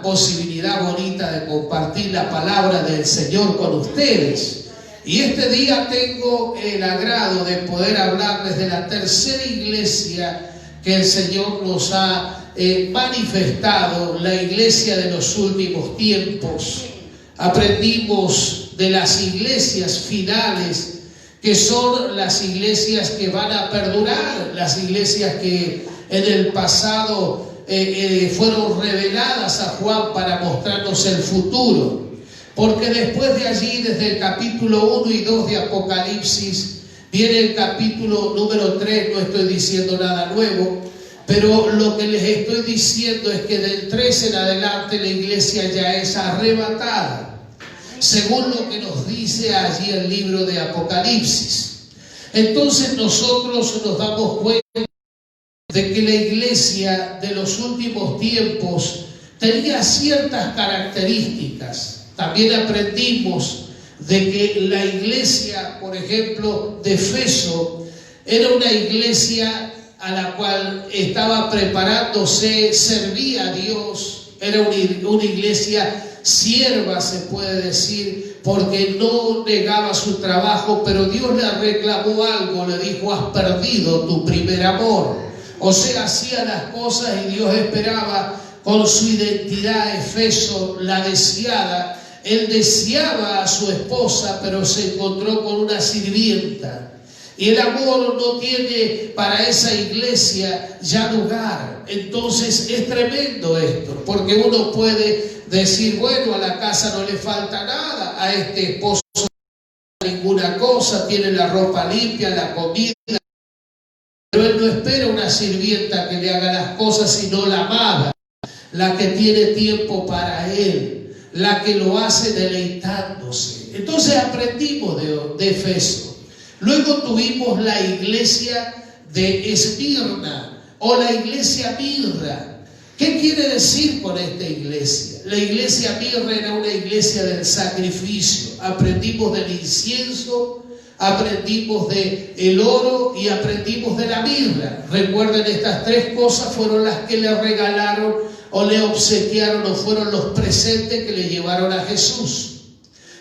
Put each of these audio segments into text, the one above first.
posibilidad bonita de compartir la palabra del Señor con ustedes. Y este día tengo el agrado de poder hablarles de la tercera iglesia que el Señor nos ha manifestado, la iglesia de los últimos tiempos. Aprendimos de las iglesias finales, que son las iglesias que van a perdurar, las iglesias que en el pasado fueron reveladas a Juan para mostrarnos el futuro. Porque después de allí, desde el capítulo 1 y 2 de Apocalipsis, viene el capítulo número 3, no estoy diciendo nada nuevo, pero lo que les estoy diciendo es que del 3 en adelante la iglesia ya es arrebatada, según lo que nos dice allí el libro de Apocalipsis. Entonces nosotros nos damos cuenta de que la iglesia de los últimos tiempos tenía ciertas características. También aprendimos de que la iglesia, por ejemplo, de Efeso, era una iglesia a la cual estaba preparándose, servía a Dios, era una iglesia sierva, se puede decir, porque no negaba su trabajo, pero Dios le reclamó algo, le dijo: has perdido tu primer amor. O sea, hacía las cosas y Dios esperaba con su identidad. Efeso, la deseada, él deseaba a su esposa, pero se encontró con una sirvienta. Y el amor no tiene para esa iglesia ya lugar. Entonces es tremendo esto, porque uno puede decir: bueno, a la casa no le falta nada, a este esposo no le falta ninguna cosa, tiene la ropa limpia, la comida. Pero él no espera una sirvienta que le haga las cosas, sino la amada, la que tiene tiempo para él, la que lo hace deleitándose. Entonces aprendimos de Efeso. Luego tuvimos la iglesia de Esmirna o la iglesia Mirra. ¿Qué quiere decir con esta iglesia? La iglesia Mirra era una iglesia del sacrificio. Aprendimos del incienso, aprendimos del oro y aprendimos de la mirra. Recuerden, estas tres cosas fueron las que le regalaron o le obsequiaron, o fueron los presentes que le llevaron a Jesús.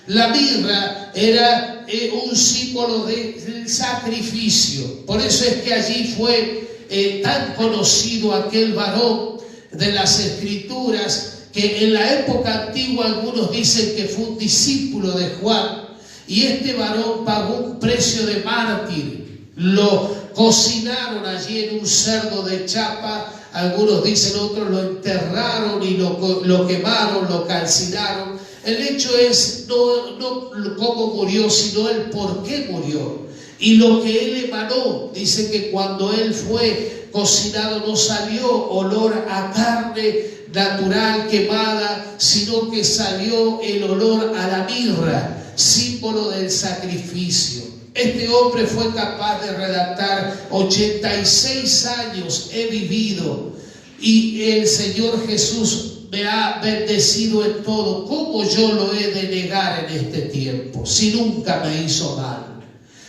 La mirra era un símbolo del sacrificio. Por eso es que allí fue tan conocido aquel varón de las Escrituras, que en la época antigua algunos dicen que fue un discípulo de Juan. Y este varón pagó un precio de mártir. Lo cocinaron allí en un cerdo de chapa. Algunos dicen, otros lo enterraron y lo quemaron, lo calcinaron. El hecho es no cómo murió, sino el por qué murió. Y lo que él emanó, dice que cuando él fue cocinado no salió olor a carne natural quemada, sino que salió el olor a la mirra, símbolo del sacrificio. Este hombre fue capaz de redactar: 86 años he vivido y el Señor Jesús me ha bendecido en todo. ¿Cómo yo lo he de negar en este tiempo, si nunca me hizo mal?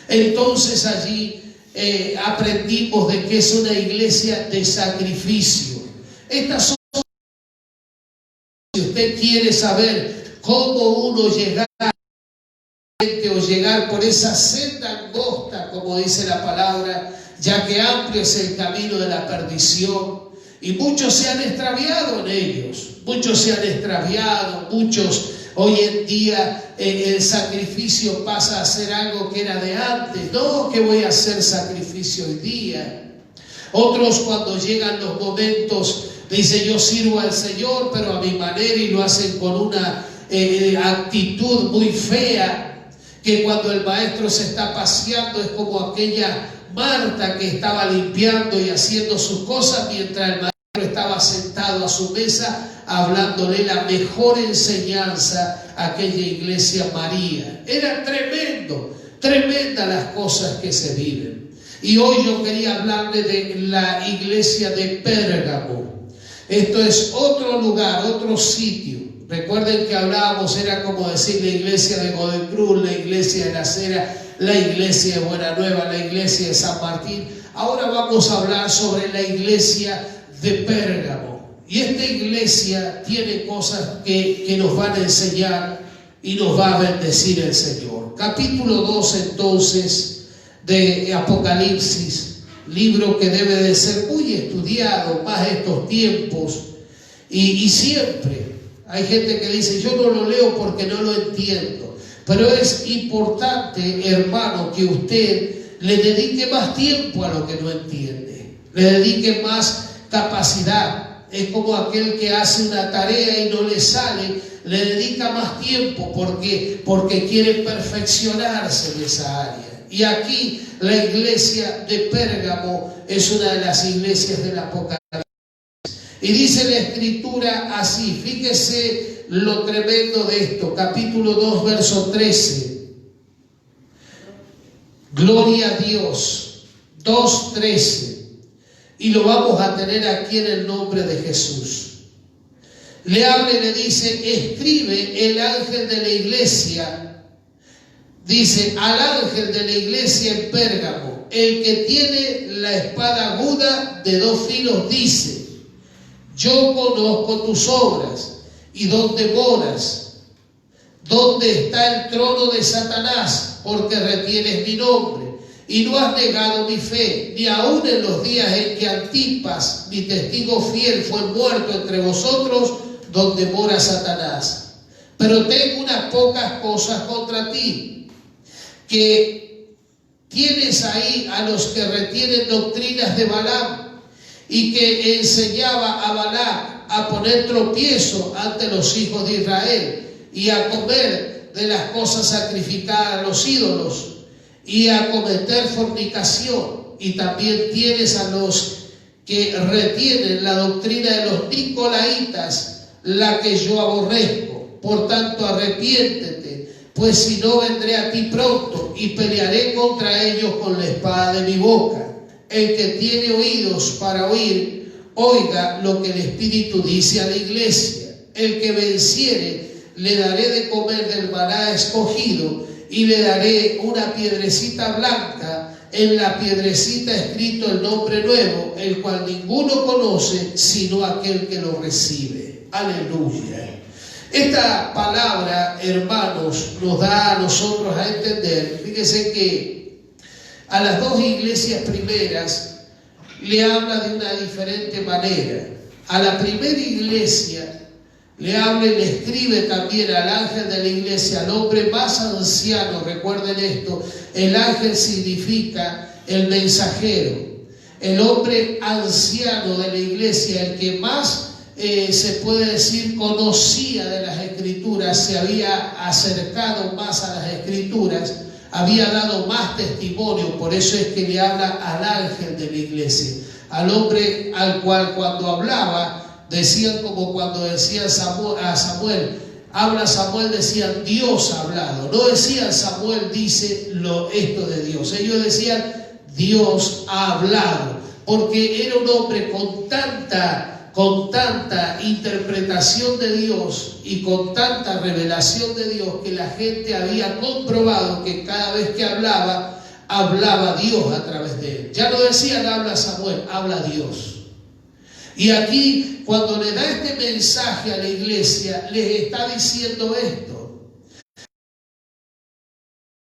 Entonces allí aprendimos de que es una iglesia de sacrificio. Estas son, si usted quiere saber cómo uno llegar o llegar por esa senda angosta, como dice la palabra, ya que amplio es el camino de la perdición, y muchos se han extraviado en ellos, muchos hoy en día el sacrificio pasa a ser algo que era de antes. No, que voy a hacer sacrificio hoy día. Otros, cuando llegan los momentos, dicen: yo sirvo al Señor, pero a mi manera, y lo hacen con una actitud muy fea, que cuando el maestro se está paseando es como aquella Marta que estaba limpiando y haciendo sus cosas mientras el maestro estaba sentado a su mesa hablándole la mejor enseñanza a aquella iglesia María. Era tremendas las cosas que se viven. Y hoy yo quería hablarle de la iglesia de Pérgamo. Esto es otro lugar, otro sitio. Recuerden que hablábamos, era como decir la iglesia de Godecruz, la iglesia de la Cera, la iglesia de Buena Nueva, la iglesia de San Martín. Ahora vamos a hablar sobre la iglesia de Pérgamo. Y esta iglesia tiene cosas que nos van a enseñar y nos va a bendecir el Señor. Capítulo 2 entonces de Apocalipsis, libro que debe de ser muy estudiado más estos tiempos. Y siempre hay gente que dice, yo no lo leo porque no lo entiendo. Pero es importante, hermano, que usted le dedique más tiempo a lo que no entiende. Le dedique más capacidad. Es como aquel que hace una tarea y no le sale, le dedica más tiempo porque quiere perfeccionarse en esa área. Y aquí la iglesia de Pérgamo es una de las iglesias del Apocalipsis. Y dice la Escritura así, fíjese lo tremendo de esto, capítulo 2, verso 13. Gloria a Dios, 2:13. Y lo vamos a tener aquí en el nombre de Jesús. Le habla y le dice, escribe el ángel de la iglesia, dice, al ángel de la iglesia en Pérgamo, el que tiene la espada aguda de 2 filos, dice, yo conozco tus obras y dónde moras, dónde está el trono de Satanás, porque retienes mi nombre y no has negado mi fe, ni aun en los días en que Antipas, mi testigo fiel, fue muerto entre vosotros, donde mora Satanás. Pero tengo unas pocas cosas contra ti, que tienes ahí a los que retienen doctrinas de Balaam, y que enseñaba a Balac a poner tropiezo ante los hijos de Israel, y a comer de las cosas sacrificadas a los ídolos, y a cometer fornicación. Y también tienes a los que retienen la doctrina de los nicolaitas, la que yo aborrezco. Por tanto, arrepiéntete, pues si no, vendré a ti pronto y pelearé contra ellos con la espada de mi boca. El que tiene oídos para oír, oiga lo que el Espíritu dice a la iglesia. El que venciere, le daré de comer del maná escogido, y le daré una piedrecita blanca, en la piedrecita escrito el nombre nuevo, el cual ninguno conoce sino aquel que lo recibe. Aleluya. Esta palabra, hermanos, nos da a nosotros a entender, fíjese que a las 2 iglesias primeras le habla de una diferente manera. A la primera iglesia le habla y le escribe también al ángel de la iglesia, al hombre más anciano. Recuerden esto, el ángel significa el mensajero. El hombre anciano de la iglesia, el que más se puede decir conocía de las escrituras, se había acercado más a las escrituras, había dado más testimonio. Por eso es que le habla al ángel de la iglesia, al hombre al cual cuando hablaba, decían como cuando decían a Samuel, habla Samuel, decían Dios ha hablado. No decían Samuel dice esto de Dios. Ellos decían Dios ha hablado, porque era un hombre con tanta interpretación de Dios y con tanta revelación de Dios, que la gente había comprobado que cada vez que hablaba Dios a través de él. Ya no decían habla Samuel, habla Dios. Y aquí, cuando le da este mensaje a la iglesia, les está diciendo esto: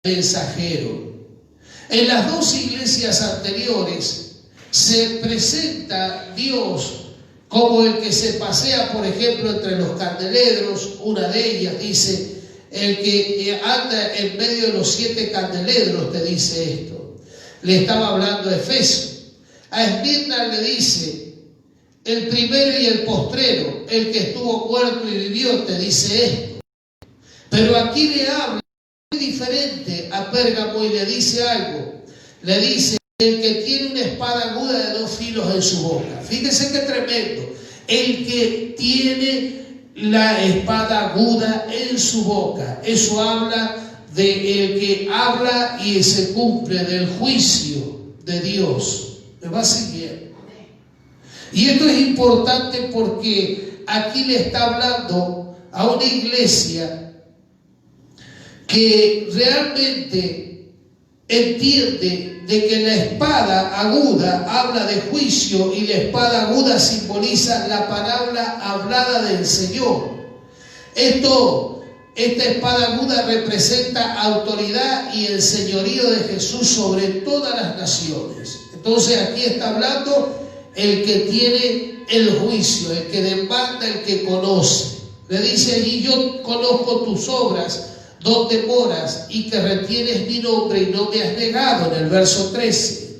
mensajero. En las 2 iglesias anteriores se presenta Dios como el que se pasea, por ejemplo, entre los candelabros. Una de ellas dice, el que anda en medio de los 7 candelabros, te dice esto. Le estaba hablando a Efeso. A Esmirna le dice, el primero y el postrero, el que estuvo muerto y vivió, te dice esto. Pero aquí le habla muy diferente a Pérgamo y le dice algo. Le dice, el que tiene una espada aguda de 2 filos en su boca. Fíjese qué tremendo. El que tiene la espada aguda en su boca. Eso habla de el que habla y se cumple del juicio de Dios. ¿Me va siguiendo? Y esto es importante porque aquí le está hablando a una iglesia que realmente entiende de que la espada aguda habla de juicio y la espada aguda simboliza la palabra hablada del Señor. Esta espada aguda representa autoridad y el señorío de Jesús sobre todas las naciones. Entonces aquí está hablando el que tiene el juicio, el que demanda, el que conoce. Le dice allí: yo conozco tus obras, donde moras y que retienes mi nombre y no me has negado, en el verso 13.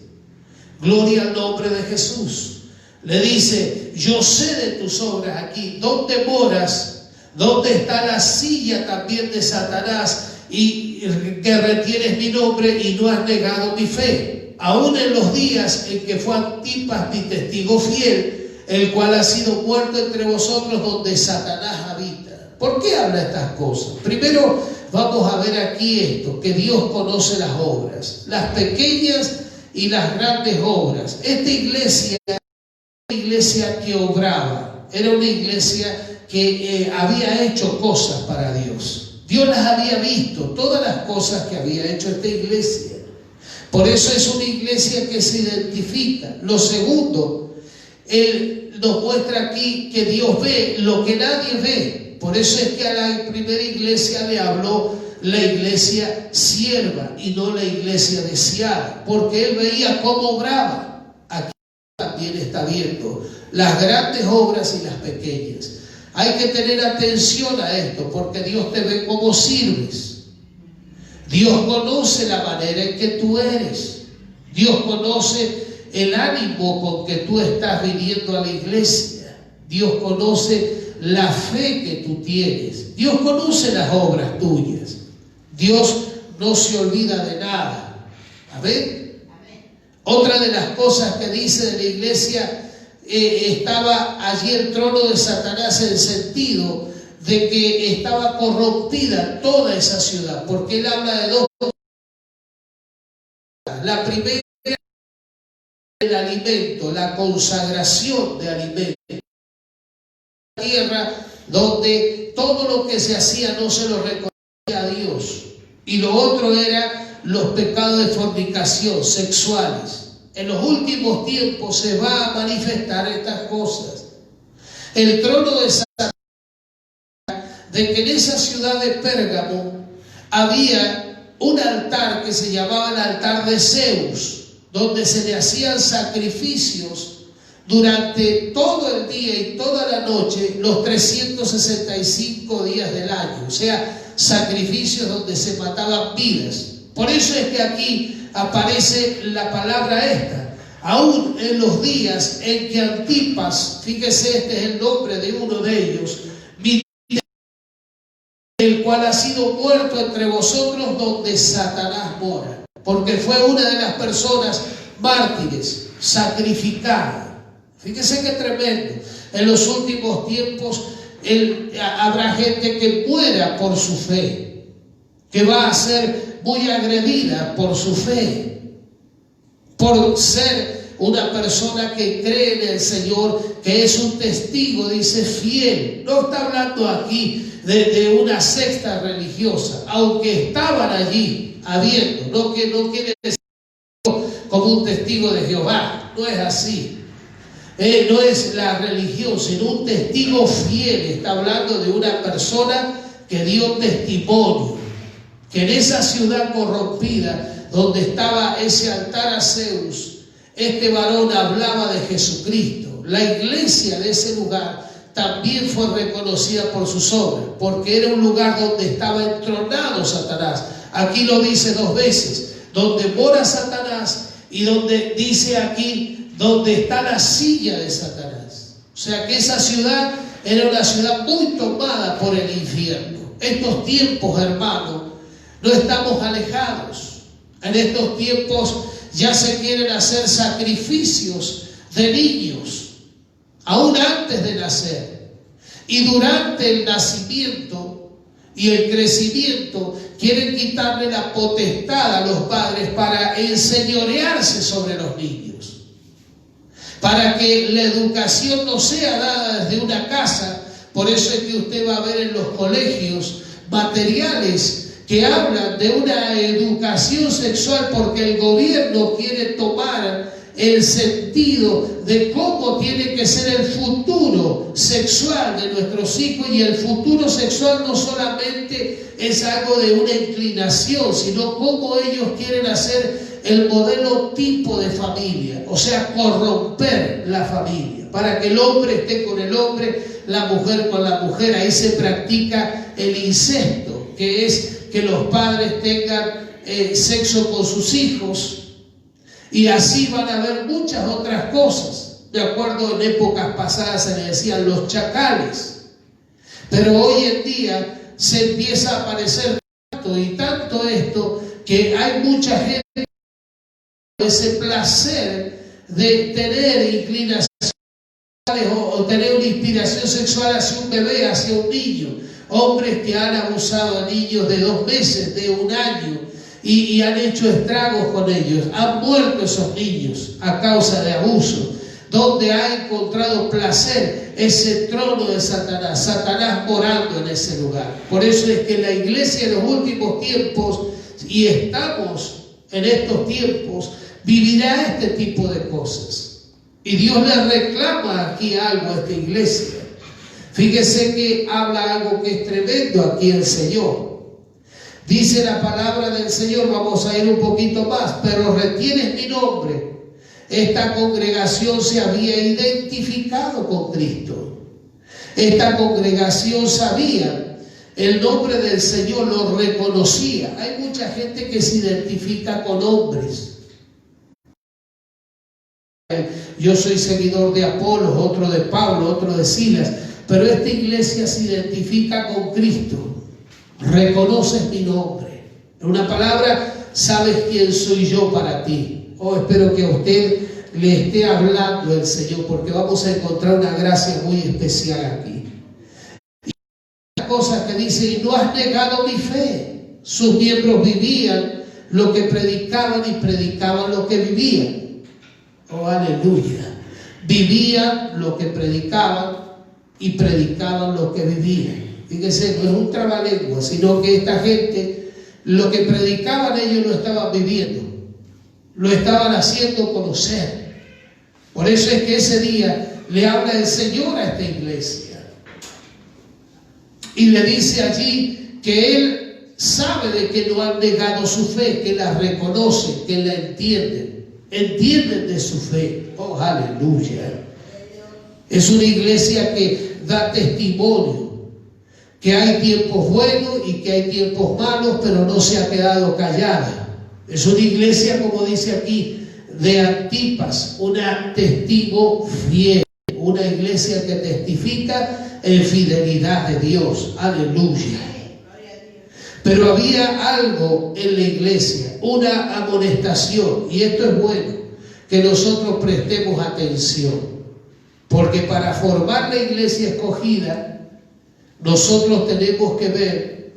Gloria al nombre de Jesús. Le dice: yo sé de tus obras aquí, donde moras, donde está la silla también de Satanás, y que retienes mi nombre y no has negado mi fe. Aún en los días en que fue Antipas mi testigo fiel, el cual ha sido muerto entre vosotros, donde Satanás habita. ¿Por qué habla estas cosas? Primero vamos a ver aquí esto, que Dios conoce las obras, las pequeñas y las grandes obras. Esta iglesia era una iglesia que obraba, era una iglesia que había hecho cosas para Dios. Dios las había visto, todas las cosas que había hecho esta iglesia. Por eso es una iglesia que se identifica. Lo segundo, Él nos muestra aquí que Dios ve lo que nadie ve. Por eso es que a la primera iglesia le habló la iglesia sierva y no la iglesia deseada, porque Él veía cómo obraba. Aquí también está viendo las grandes obras y las pequeñas. Hay que tener atención a esto, porque Dios te ve cómo sirves. Dios conoce la manera en que tú eres. Dios conoce el ánimo con que tú estás viniendo a la iglesia. Dios conoce la fe que tú tienes. Dios conoce las obras tuyas. Dios no se olvida de nada. Amén. Otra de las cosas que dice de la iglesia, estaba allí el trono de Satanás, en el sentido de que estaba corrompida toda esa ciudad, porque él habla de dos cosas. La primera, el alimento, la consagración de alimento. La tierra donde todo lo que se hacía no se lo reconocía a Dios. Y lo otro era los pecados de fornicación, sexuales. En los últimos tiempos se va a manifestar estas cosas. El trono de Satanás, de que en esa ciudad de Pérgamo había un altar que se llamaba el altar de Zeus, donde se le hacían sacrificios durante todo el día y toda la noche, los 365 días del año. O sea, sacrificios donde se mataban vidas. Por eso es que aquí aparece la palabra esta. Aún en los días en que Antipas, fíjese, este es el nombre de uno de ellos, el cual ha sido muerto entre vosotros, donde Satanás mora. Porque fue una de las personas mártires, sacrificada. Fíjese qué tremendo. En los últimos tiempos habrá gente que muera por su fe, que va a ser muy agredida por su fe, por ser una persona que cree en el Señor, que es un testigo, dice, fiel. No está hablando aquí de una secta religiosa, aunque estaban allí habiendo, no quiere decir como un testigo de Jehová, no es así. No es la religión, sino un testigo fiel. Está hablando de una persona que dio testimonio, que en esa ciudad corrompida, donde estaba ese altar a Zeus, este varón hablaba de Jesucristo. La iglesia de ese lugar también fue reconocida por sus obras, porque era un lugar donde estaba entronado Satanás. Aquí lo dice dos veces, donde mora Satanás, y donde dice aquí, donde está la silla de Satanás. O sea que esa ciudad era una ciudad muy tomada por el infierno. Estos tiempos, hermanos, no estamos alejados. En estos tiempos ya se quieren hacer sacrificios de niños, aún antes de nacer. Y durante el nacimiento y el crecimiento quieren quitarle la potestad a los padres para enseñorearse sobre los niños, para que la educación no sea dada desde una casa. Por eso es que usted va a ver en los colegios materiales que hablan de una educación sexual porque el gobierno quiere tomar el sentido de cómo tiene que ser el futuro sexual de nuestros hijos. Y el futuro sexual no solamente es algo de una inclinación, sino cómo ellos quieren hacer el modelo tipo de familia, o sea, corromper la familia, para que el hombre esté con el hombre, la mujer con la mujer. Ahí se practica el incesto, que es que los padres tengan sexo con sus hijos, y así van a haber muchas otras cosas. De acuerdo, en épocas pasadas se le decían los chacales, pero hoy en día se empieza a aparecer tanto y tanto esto, que hay mucha gente con ese placer de tener inclinaciones o tener una inspiración sexual hacia un bebé, hacia un niño. Hombres que han abusado a niños de 2 meses, de 1 año, y han hecho estragos con ellos. Han muerto esos niños a causa de abuso. Donde ha encontrado placer ese trono de Satanás, Satanás morando en ese lugar. Por eso es que la iglesia en los últimos tiempos, y estamos en estos tiempos, vivirá este tipo de cosas. Y Dios le reclama aquí algo a esta iglesia. Fíjese que habla algo que es tremendo aquí el Señor. Dice la palabra del Señor, vamos a ir un poquito más: pero retienes mi nombre. Esta congregación se había identificado con Cristo. Esta congregación sabía el nombre del Señor, lo reconocía. Hay mucha gente que se identifica con hombres. Yo soy seguidor de Apolos, otro de Pablo, otro de Silas, pero esta iglesia se identifica con Cristo. Reconoces mi nombre. En una palabra, sabes quién soy yo para ti. Espero que a usted le esté hablando el Señor, porque vamos a encontrar una gracia muy especial aquí. Y las cosas que dice: y no has negado mi fe. Sus miembros vivían lo que predicaban y predicaban lo que vivían. Oh, aleluya. Vivían lo que predicaban y predicaban lo que vivían. Fíjense, no es un trabalengua, sino que esta gente, lo que predicaban, ellos lo estaban viviendo, lo estaban haciendo conocer. Por eso es que ese día le habla el Señor a esta iglesia y le dice allí que Él sabe de que no han negado su fe, que la reconocen, que la entienden de su fe. Oh, aleluya. Es una iglesia que da testimonio que hay tiempos buenos y que hay tiempos malos, pero no se ha quedado callada. Es una iglesia, como dice aquí, de Antipas, una testigo fiel, una iglesia que testifica en fidelidad de Dios. Aleluya. Pero había algo en la iglesia, una amonestación, y esto es bueno, que nosotros prestemos atención, porque para formar la iglesia escogida, nosotros tenemos que ver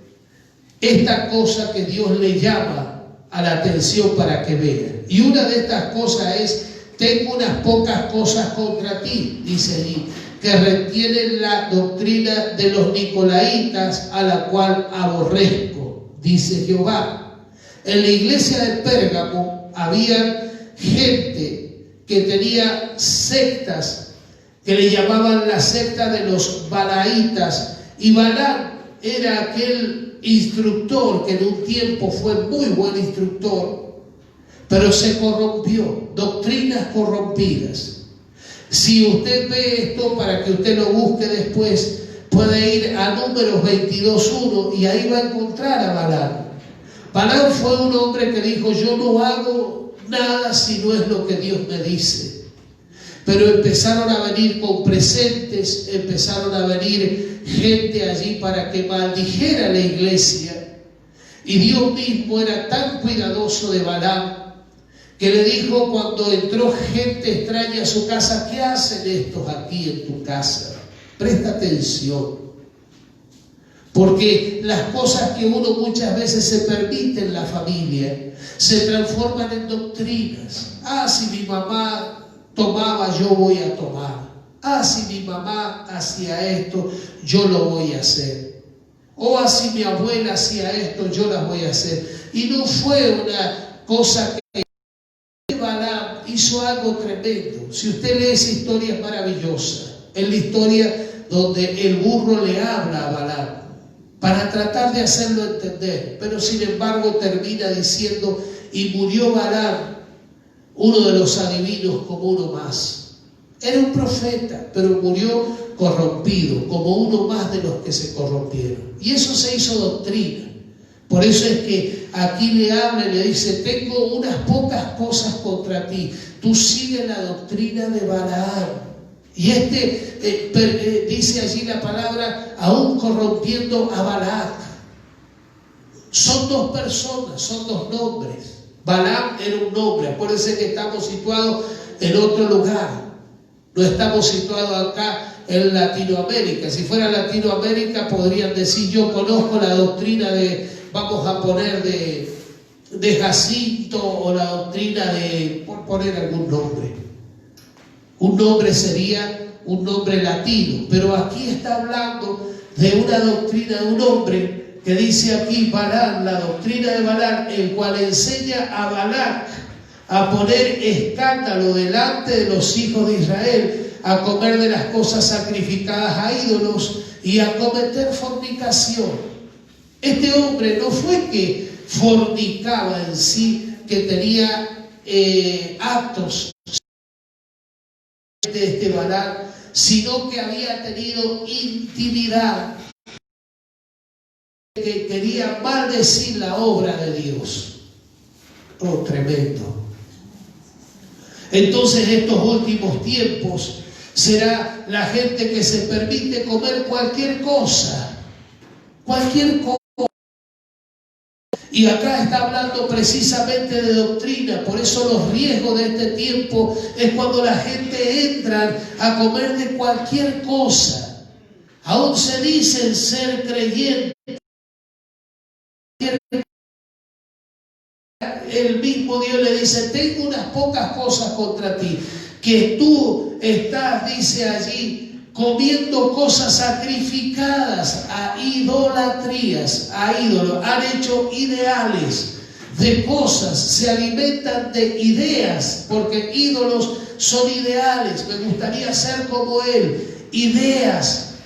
esta cosa que Dios le llama a la atención para que vean. Y una de estas cosas es: tengo unas pocas cosas contra ti, dice allí, que retienen la doctrina de los nicolaitas, a la cual aborrezco, dice Jehová. En la iglesia de Pérgamo había gente que tenía sectas que le llamaban la secta de los balaitas. Y Balaam era aquel instructor que en un tiempo fue muy buen instructor, pero se corrompió. Doctrinas corrompidas. Si usted ve esto, para que usted lo busque después, puede ir a Números 22:1 y ahí va a encontrar a Balaam. Balaam fue un hombre que dijo: yo no hago nada si no es lo que Dios me dice. Pero empezaron a venir con presentes, empezaron a venir gente allí para que maldijera la iglesia. Y Dios mismo era tan cuidadoso de Balaam que le dijo, cuando entró gente extraña a su casa: ¿qué hacen estos aquí en tu casa? Presta atención, porque las cosas que uno muchas veces se permite en la familia se transforman en doctrinas. Si mi mamá tomaba, yo voy a tomar. Si mi mamá hacía esto, yo lo voy a hacer. o así mi abuela hacía esto, yo las voy a hacer. Y no fue una cosa que Balaam hizo algo tremendo. Si usted lee esa historia, es maravillosa. Es la historia donde el burro le habla a Balaam para tratar de hacerlo entender, pero sin embargo termina diciendo: y murió Balaam, uno de los adivinos, como uno más. Era un profeta, pero murió corrompido, como uno más de los que se corrompieron. Y eso se hizo doctrina. Por eso es que aquí le habla y le dice: tengo unas pocas cosas contra ti. Tú sigues la doctrina de Balaam. Y dice allí la palabra, aún corrompiendo a Balac. Son dos personas, son dos nombres. Balaam era un nombre. Acuérdense que estamos situados en otro lugar. No estamos situados acá en Latinoamérica. Si fuera Latinoamérica podrían decir: yo conozco la doctrina de, vamos a poner de Jacinto, o la doctrina de, por poner algún nombre. Un nombre sería un nombre latino, pero aquí está hablando de una doctrina de un hombre que dice aquí Balaam, la doctrina de Balaam, el cual enseña a Balac a poner escándalo delante de los hijos de Israel, a comer de las cosas sacrificadas a ídolos y a cometer fornicación. Este hombre no fue que fornicaba en sí, que tenía actos de este Balaam, sino que había tenido intimidad, que quería maldecir la obra de Dios. Oh, tremendo. Entonces, estos últimos tiempos será la gente que se permite comer cualquier cosa, cualquier cosa. Y acá está hablando precisamente de doctrina. Por eso los riesgos de este tiempo es cuando la gente entra a comer de cualquier cosa. Aún se dicen ser creyentes. El mismo Dios le dice: tengo unas pocas cosas contra ti, que tú estás, dice allí, comiendo cosas sacrificadas a idolatrías, a ídolos. Han hecho ideales de cosas, se alimentan de ideas, porque ídolos son ideales. Me gustaría ser como él. Ideas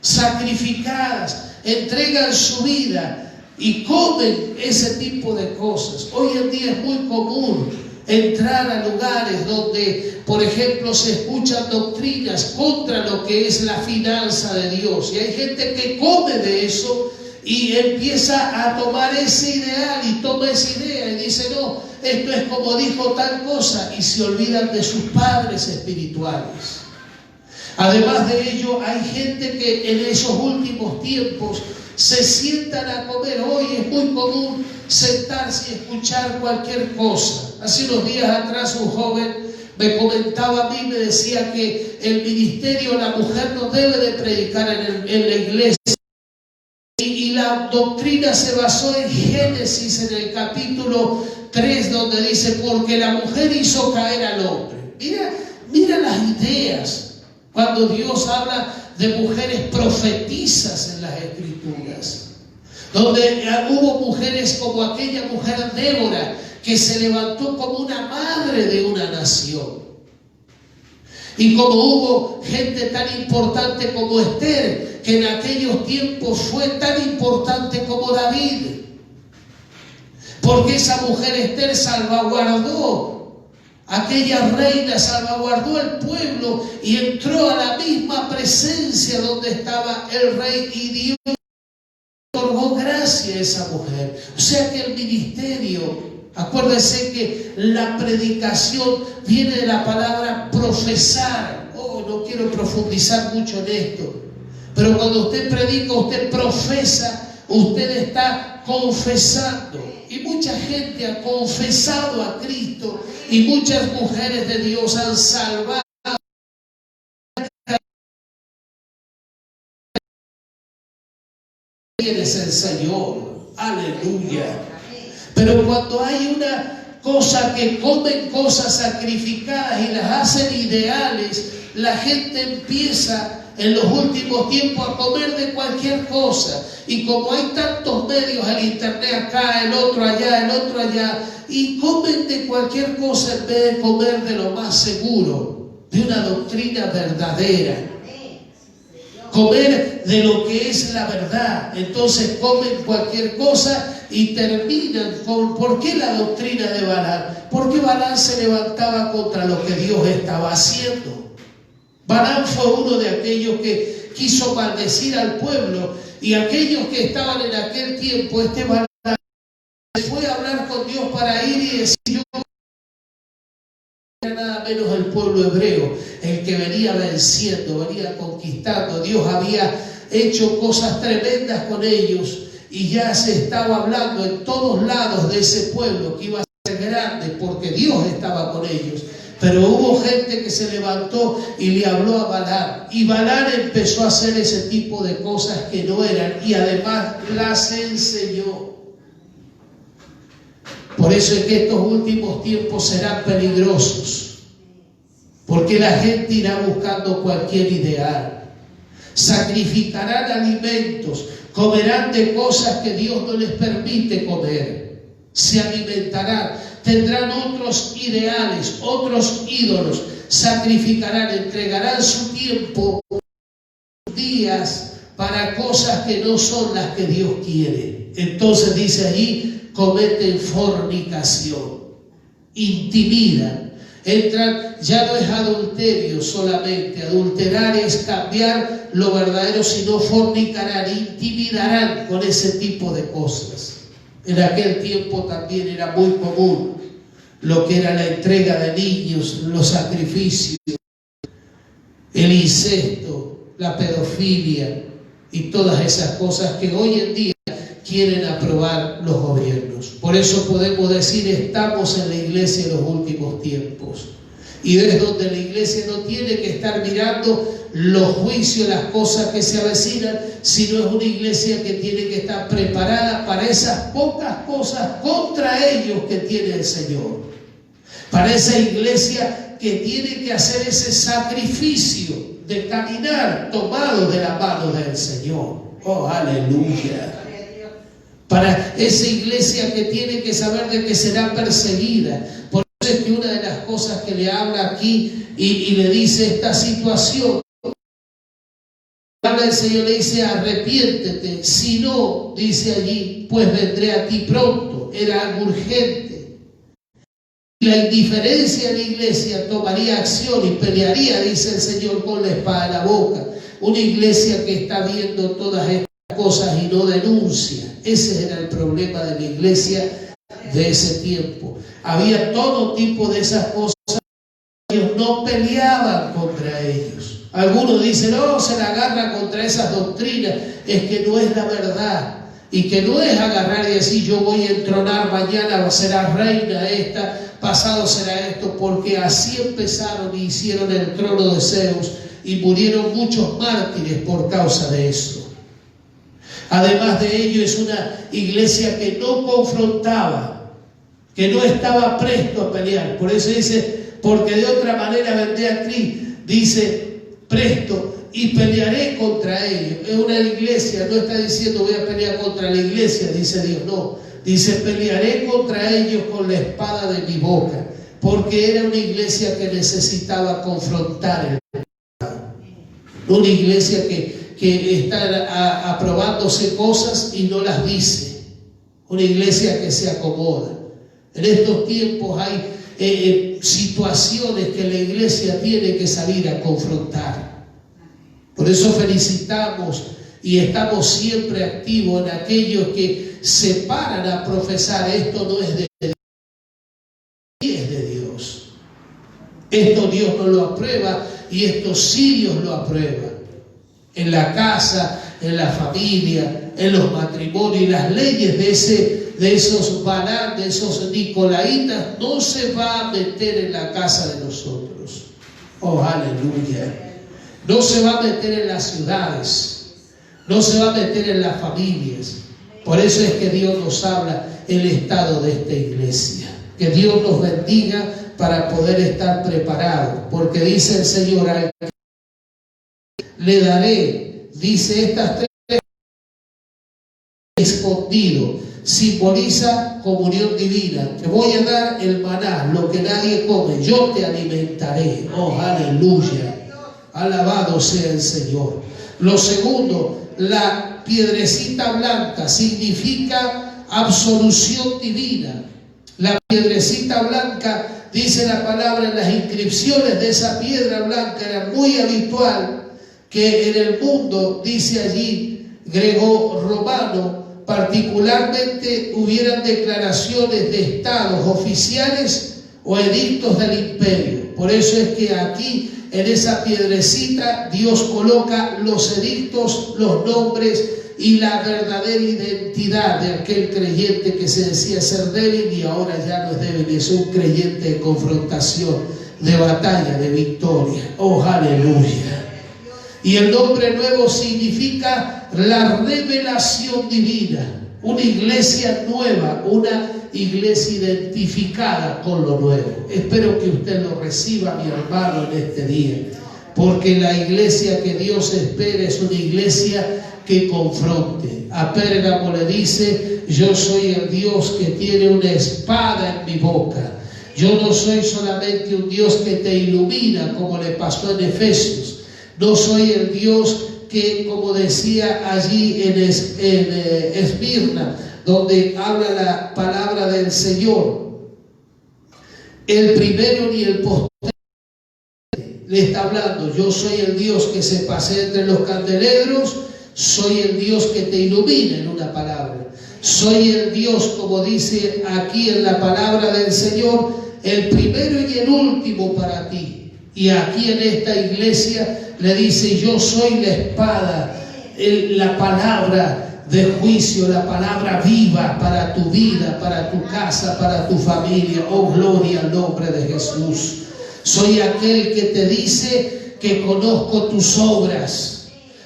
sacrificadas, entregan su vida y comen ese tipo de cosas. Hoy en día es muy común entrar a lugares donde, por ejemplo, se escuchan doctrinas contra lo que es la finanza de Dios. Y hay gente que come de eso y empieza a tomar ese ideal y toma esa idea y dice: no, esto es como dijo tal cosa, y se olvidan de sus padres espirituales. Además de ello, hay gente que en esos últimos tiempos se sientan a comer. Hoy es muy común sentarse y escuchar cualquier cosa. Hace unos días atrás un joven me comentaba a mí, me decía que el ministerio, la mujer no debe de predicar en la iglesia. Y la doctrina se basó en Génesis, en el capítulo 3, donde dice: porque la mujer hizo caer al hombre. Mira las ideas. Cuando Dios habla de mujeres profetizas en las Escrituras, donde hubo mujeres como aquella mujer Débora, que se levantó como una madre de una nación. Y como hubo gente tan importante como Esther, que en aquellos tiempos fue tan importante como David. Porque esa mujer Esther salvaguardó, aquella reina salvaguardó el pueblo y entró a la misma presencia donde estaba el rey, y Dios otorgó gracia a esa mujer. O sea que el ministerio, acuérdese que la predicación viene de la palabra profesar. Oh, no quiero profundizar mucho en esto, pero cuando usted predica, usted profesa, usted está confesando. Y mucha gente ha confesado a Cristo, y muchas mujeres de Dios han salvado. ¿Quién es el Señor? Aleluya. Pero cuando hay una cosa que comen cosas sacrificadas y las hacen ideales, la gente empieza en los últimos tiempos a comer de cualquier cosa. Y como hay tantos medios, el internet acá, el otro allá, y comen de cualquier cosa en vez de comer de lo más seguro, de una doctrina verdadera. Comer de lo que es la verdad. Entonces comen cualquier cosa y terminan con... ¿Por qué la doctrina de Balaam? Porque Balaam se levantaba contra lo que Dios estaba haciendo. Balaam fue uno de aquellos que quiso maldecir al pueblo, y aquellos que estaban en aquel tiempo, Balaam fue a hablar con Dios para ir y decir: yo era nada menos el pueblo hebreo, el que venía venciendo, venía conquistando. Dios había hecho cosas tremendas con ellos, y ya se estaba hablando en todos lados de ese pueblo que iba a ser grande porque Dios estaba con ellos. Pero hubo gente que se levantó y le habló a Balaam, y Balaam empezó a hacer ese tipo de cosas que no eran, y además las enseñó. Por eso es que estos últimos tiempos serán peligrosos, porque la gente irá buscando cualquier ideal, sacrificarán alimentos, comerán de cosas que Dios no les permite comer, se alimentarán, tendrán otros ideales, otros ídolos, sacrificarán, entregarán su tiempo, días, para cosas que no son las que Dios quiere. Entonces dice allí: cometen fornicación, intimidan, entran, ya no es adulterio solamente, adulterar es cambiar lo verdadero, sino fornicarán, intimidarán con ese tipo de cosas. En aquel tiempo también era muy común lo que era la entrega de niños, los sacrificios, el incesto, la pedofilia y todas esas cosas que hoy en día quieren aprobar los gobiernos. Por eso podemos decir: estamos en la iglesia en los últimos tiempos. Y es donde la iglesia no tiene que estar mirando los juicios, las cosas que se avecinan, sino es una iglesia que tiene que estar preparada para esas pocas cosas contra ellos que tiene el Señor. Para esa iglesia que tiene que hacer ese sacrificio de caminar tomado de la mano del Señor. Oh, aleluya. Para esa iglesia que tiene que saber de que será perseguida. Por eso es que una de las cosas que le habla aquí y le dice esta situación, habla el Señor, le dice: arrepiéntete, si no, dice allí, pues vendré a ti pronto. Era algo urgente. La indiferencia de la iglesia tomaría acción y pelearía, dice el Señor, con la espada en la boca. Una iglesia que está viendo todas estas cosas y no denuncia. Ese era el problema de la iglesia de ese tiempo. Había todo tipo de esas cosas. Ellos no peleaban contra ellos. Algunos dicen: no, se la agarra contra esas doctrinas. Es que no es la verdad. Y que no es agarrar y decir: yo voy a entronar, mañana será reina esta, pasado será esto, porque así empezaron y hicieron el trono de Zeus, y murieron muchos mártires por causa de eso. Además de ello, es una iglesia que no confrontaba, que no estaba presto a pelear. Por eso dice: porque de otra manera vendré a ti, dice, presto, y pelearé contra ellos. Es una iglesia, no está diciendo voy a pelear contra la iglesia, dice Dios, no. Dice: pelearé contra ellos con la espada de mi boca, porque era una iglesia que necesitaba confrontar el pecado. Una iglesia que está aprobándose cosas y no las dice. Una iglesia que se acomoda. En estos tiempos hay situaciones que la iglesia tiene que salir a confrontar. Por eso felicitamos y estamos siempre activos en aquellos que se paran a profesar: esto no es de Dios, es de Dios. Esto Dios no lo aprueba, y esto sí Dios lo aprueba. En la casa, en la familia, en los matrimonios, y las leyes de esos Balaam, de esos Nicolaitas, no se va a meter en la casa de nosotros. Oh, aleluya. No se va a meter en las ciudades, no se va a meter en las familias. Por eso es que Dios nos habla el estado de esta iglesia. Que Dios nos bendiga para poder estar preparados, porque dice el Señor: le daré, dice, estas tres escondido, simboliza comunión divina. Te voy a dar el maná, lo que nadie come, yo te alimentaré. Oh, aleluya, alabado sea el Señor. Lo segundo, la piedrecita blanca significa absolución divina. La piedrecita blanca, dice la palabra, en las inscripciones de esa piedra blanca era muy habitual que en el mundo, dice allí, grego-romano, particularmente hubieran declaraciones de estados oficiales o edictos del imperio. Por eso es que aquí, en esa piedrecita, Dios coloca los edictos, los nombres y la verdadera identidad de aquel creyente que se decía ser débil y ahora ya no es débil, es un creyente de confrontación, de batalla, de victoria. Oh, aleluya. Y el nombre nuevo significa la revelación divina, una iglesia nueva, una iglesia identificada con lo nuevo. Espero que usted lo reciba, mi hermano, en este día, porque la iglesia que Dios espera es una iglesia que confronte. A Pérgamo le dice: yo soy el Dios que tiene una espada en mi boca. Yo no soy solamente un Dios que te ilumina, como le pasó en Efesios. No soy el Dios que, como decía allí en Esmirna, donde habla la palabra del Señor, el primero ni el posterior. Le está hablando: yo soy el Dios que se pasea entre los candelabros, soy el Dios que te ilumina, en una palabra. Soy el Dios, como dice aquí en la palabra del Señor, el primero y el último para ti. Y aquí en esta iglesia le dice: yo soy la espada, la palabra de juicio, la palabra viva para tu vida, para tu casa, para tu familia. Oh, gloria al nombre de Jesús. Soy aquel que te dice que conozco tus obras.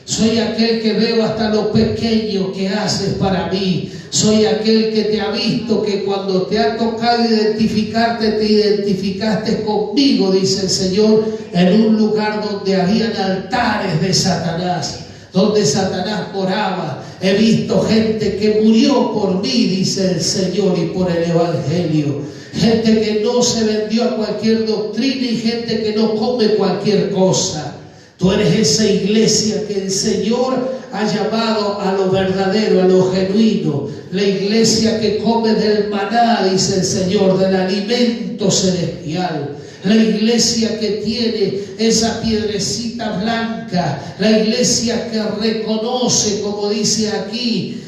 Soy aquel que veo hasta lo pequeño que haces para mí. Soy aquel que te ha visto, que cuando te ha tocado identificarte, te identificaste conmigo, dice el Señor, en un lugar donde habían altares de Satanás, donde Satanás moraba. He visto gente que murió por mí, dice el Señor, y por el Evangelio. Gente que no se vendió a cualquier doctrina y gente que no come cualquier cosa. Tú eres esa iglesia que el Señor ha llamado a lo verdadero, a lo genuino. La iglesia que come del maná, dice el Señor, del alimento celestial. La iglesia que tiene esa piedrecita blanca. La iglesia que reconoce, como dice aquí,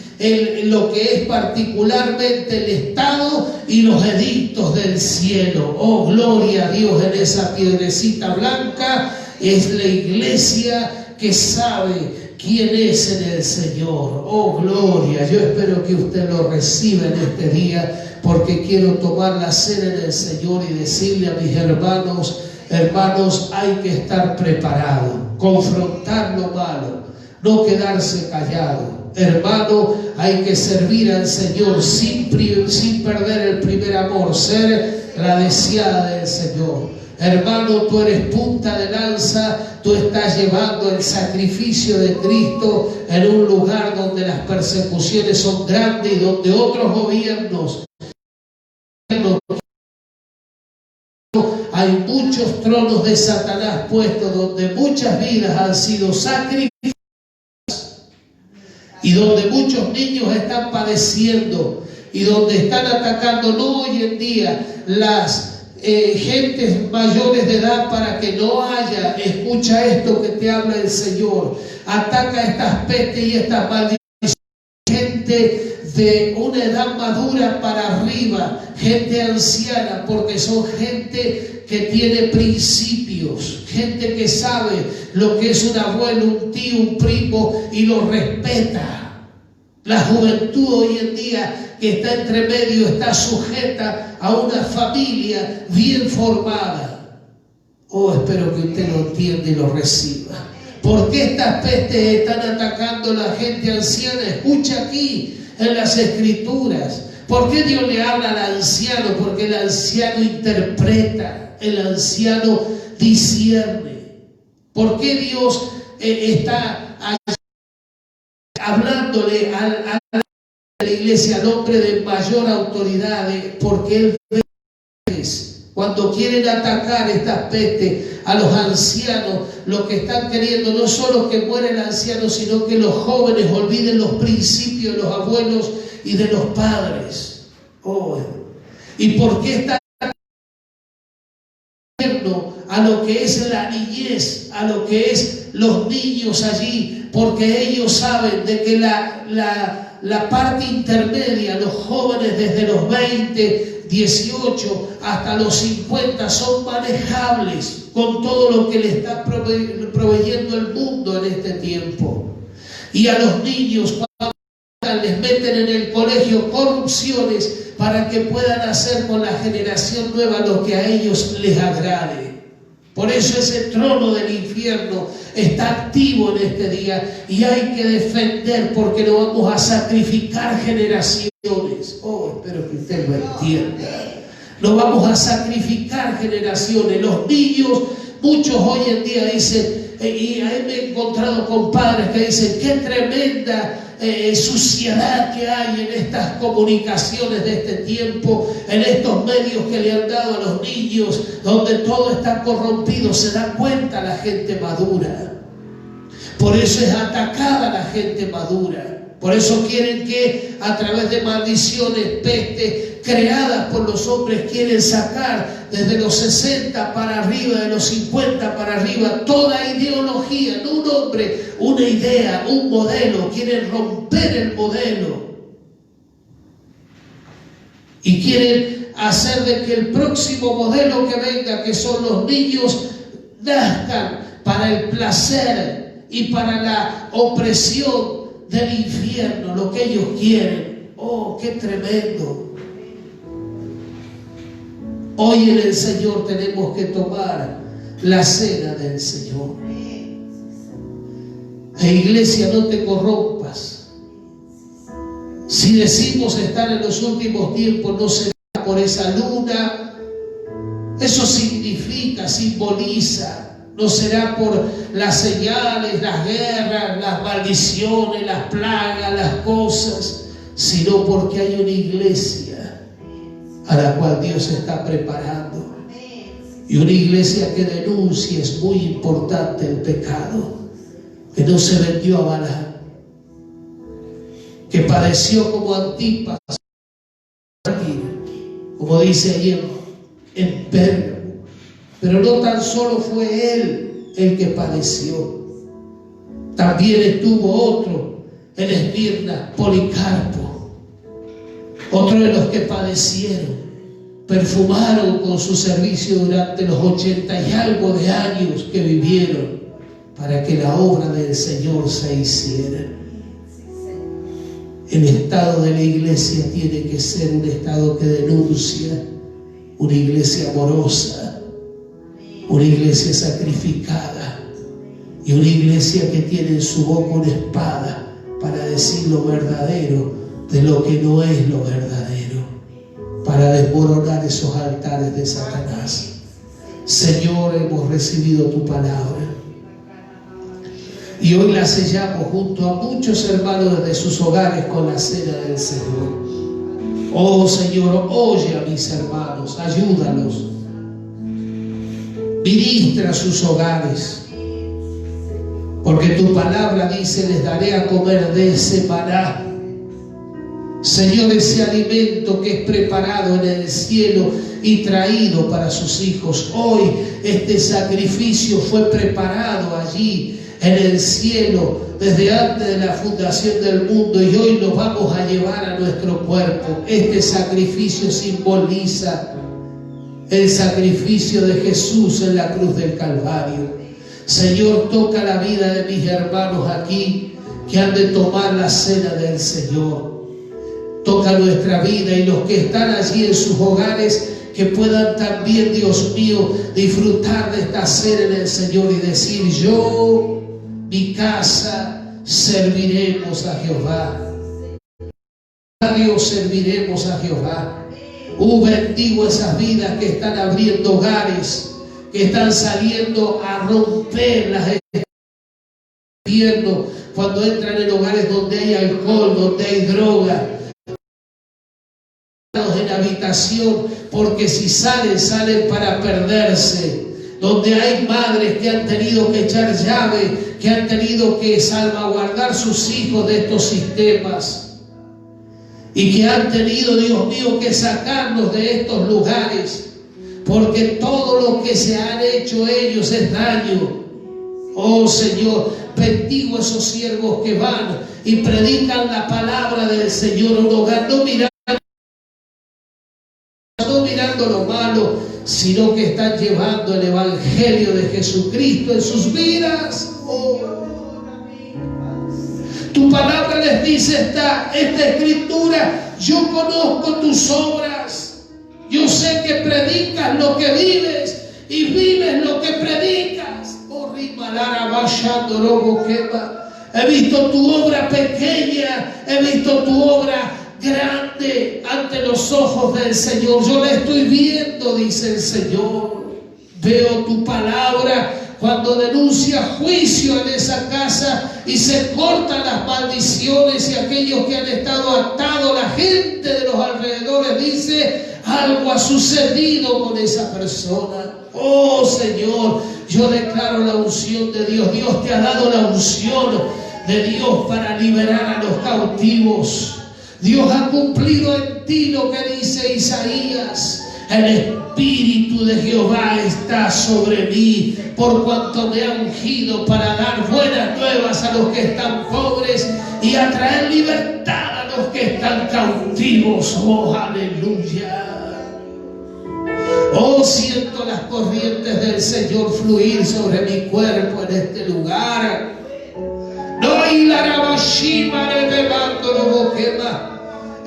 lo que es particularmente el estado y los edictos del cielo. Oh, gloria a Dios en esa piedrecita blanca. Es la iglesia que sabe quién es en el Señor. Oh, gloria. Yo espero que usted lo reciba en este día, porque quiero tomar la cena en el Señor y decirle a mis hermanos: hermanos, hay que estar preparado, confrontar lo malo, no quedarse callado. Hermano, hay que servir al Señor sin perder el primer amor, ser la deseada del Señor. Hermano, tú eres punta de lanza, tú estás llevando el sacrificio de Cristo en un lugar donde las persecuciones son grandes y donde otros gobiernos, hay muchos tronos de Satanás puestos, donde muchas vidas han sido sacrificadas y donde muchos niños están padeciendo y donde están atacando, no hoy en día, las gentes mayores de edad, para que no haya, escucha esto que te habla el Señor, ataca estas pestes y estas maldiciones, gente de una edad madura para arriba, gente anciana, porque son gente que tiene principios, gente que sabe lo que es un abuelo, un tío, un primo, y lo respeta. La juventud hoy en día que está entre medio está sujeta a una familia bien formada. Oh, espero que usted lo entienda y lo reciba. ¿Por qué estas pestes están atacando a la gente anciana? Escucha aquí en las Escrituras. ¿Por qué Dios le habla al anciano? Porque el anciano interpreta, el anciano discierne. ¿Por qué Dios está hablándole a la iglesia, al hombre de mayor autoridad, porque él ve cuando quieren atacar estas pestes a los ancianos, lo que están queriendo no solo que muera el anciano, sino que los jóvenes olviden los principios de los abuelos y de los padres. ¿Y por qué está a lo que es la niñez, a lo que es los niños allí? Porque ellos saben de que la parte intermedia, los jóvenes desde los 20, 18 hasta los 50 son manejables con todo lo que le está proveyendo el mundo en este tiempo. Y a los niños, cuando les meten en el colegio corrupciones para que puedan hacer con la generación nueva lo que a ellos les agrade. Por eso ese trono del infierno está activo en este día y hay que defender, porque no vamos a sacrificar generaciones. Espero que usted lo entienda. No vamos a sacrificar generaciones. Los niños, muchos hoy en día dicen, y ahí me he encontrado con padres que dicen, qué tremenda suciedad que hay en estas comunicaciones de este tiempo, en estos medios que le han dado a los niños, donde todo está corrompido. Se da cuenta la gente madura. Por eso es atacada la gente madura. Por eso quieren que a través de maldiciones, pestes creadas por los hombres, quieren sacar desde los 60 para arriba, de los 50 para arriba, toda ideología, no un hombre, una idea, un modelo. Quieren romper el modelo y quieren hacer de que el próximo modelo que venga, que son los niños, nazcan para el placer y para la opresión del infierno, lo que ellos quieren. Qué tremendo. Hoy en el Señor tenemos que tomar la cena del Señor. Iglesia, no te corrompas. Si decimos estar en los últimos tiempos, no será por esa luna. Eso significa, simboliza. No será por las señales, las guerras, las maldiciones, las plagas, las cosas, sino porque hay una iglesia a la cual Dios está preparando. Y una iglesia que denuncia, es muy importante, el pecado, que no se vendió a Balaam, que padeció como Antipas, como dice ahí en Pérgamo. Pero no tan solo fue él el que padeció, también estuvo otro en Esmirna, Policarpo, otro de los que padecieron, perfumaron con su servicio durante los 80 y algo de años que vivieron para que la obra del Señor se hiciera. El estado de la iglesia tiene que ser un estado que denuncia, una iglesia amorosa, una iglesia sacrificada y una iglesia que tiene en su boca una espada para decir lo verdadero de lo que no es lo verdadero, para desmoronar esos altares de Satanás. Señor, hemos recibido tu palabra y hoy la sellamos junto a muchos hermanos desde sus hogares con la cena del Señor. Señor, oye a mis hermanos, ayúdalos. Ministra sus hogares, porque tu palabra dice, les daré a comer de ese maná. Señor, ese alimento que es preparado en el cielo y traído para sus hijos. Hoy este sacrificio fue preparado allí en el cielo desde antes de la fundación del mundo, y hoy lo vamos a llevar a nuestro cuerpo. Este sacrificio simboliza el sacrificio de Jesús en la cruz del Calvario. Señor, toca la vida de mis hermanos aquí que han de tomar la cena del Señor. Toca nuestra vida y los que están allí en sus hogares, que puedan también, Dios mío, disfrutar de esta cena en el Señor y decir: yo, mi casa, serviremos a Jehová. Dios, serviremos a Jehová. Bendigo esas vidas que están abriendo hogares, que están saliendo a romper las infierno cuando entran en hogares donde hay alcohol, donde hay droga, en habitación, porque si salen, salen para perderse. Donde hay madres que han tenido que echar llave, que han tenido que salvaguardar sus hijos de estos sistemas, y que han tenido, Dios mío, que sacarlos de estos lugares, porque todo lo que se han hecho ellos es daño. Oh Señor, bendigo a esos siervos que van y predican la palabra del Señor, un hogar, no mirando lo malo, sino que están llevando el evangelio de Jesucristo en sus vidas. Oh. Tu palabra les dice esta escritura: yo conozco tus obras, yo sé que predicas lo que vives y vives lo que predicas. Oh, he visto tu obra pequeña, he visto tu obra grande ante los ojos del Señor. Yo la estoy viendo, dice el Señor. Veo tu palabra cuando denuncia juicio en esa casa y se cortan las maldiciones, y aquellos que han estado atados, la gente de los alrededores dice: algo ha sucedido con esa persona. Oh Señor, yo declaro la unción de Dios. Dios te ha dado la unción de Dios para liberar a los cautivos. Dios ha cumplido en ti lo que dice Isaías: el Espíritu de Jehová está sobre mí, por cuanto me ha ungido para dar buenas nuevas a los que están pobres y a traer libertad a los que están cautivos. Oh, aleluya. Oh, siento las corrientes del Señor fluir sobre mi cuerpo en este lugar.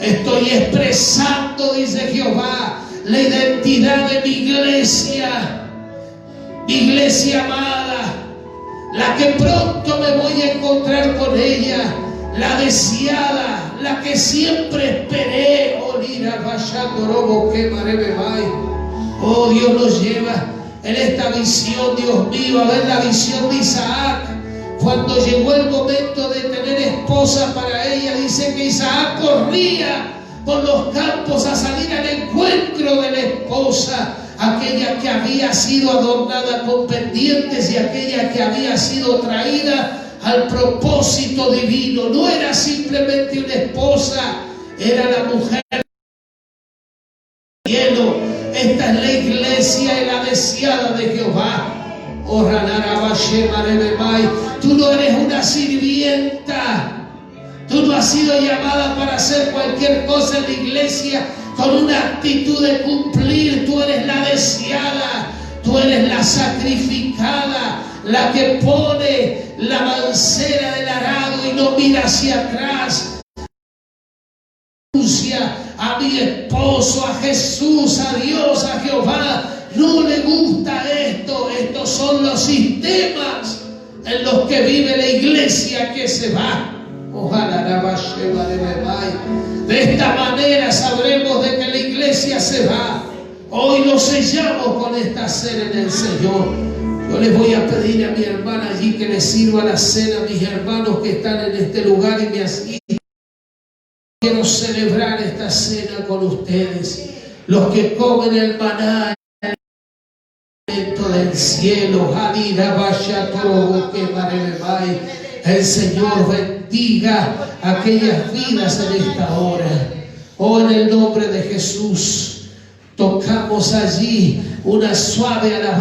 Estoy expresando, dice Jehová, la identidad de mi iglesia amada, la que pronto me voy a encontrar con ella, la deseada, la que siempre esperé. Oh, Dios nos lleva en esta visión, Dios mío, a ver la visión de Isaac. Cuando llegó el momento de tener esposa para ella, dice que Isaac corría por los campos a salir al encuentro de la esposa, aquella que había sido adornada con pendientes y aquella que había sido traída al propósito divino. No era simplemente una esposa, era la mujer del cielo. Esta es la iglesia y la deseada de Jehová. Tú no eres una sirvienta. Tú no has sido llamada para hacer cualquier cosa en la iglesia con una actitud de cumplir. Tú eres la deseada, tú eres la sacrificada, la que pone la mancera del arado y no mira hacia atrás. A mi esposo, a Jesús, a Dios, a Jehová, no le gusta esto. Estos son los sistemas en los que vive la iglesia que se va. Ojalá de esta manera sabremos de que la iglesia se va. Hoy lo sellamos con esta cena en el Señor. Yo les voy a pedir a mi hermana allí que les sirva la cena, mis hermanos que están en este lugar y me asisten. Quiero celebrar esta cena con ustedes, los que comen el maná del cielo. El Señor bendiga aquellas vidas en esta hora. Oh, en el nombre de Jesús, tocamos allí una suave alabanza.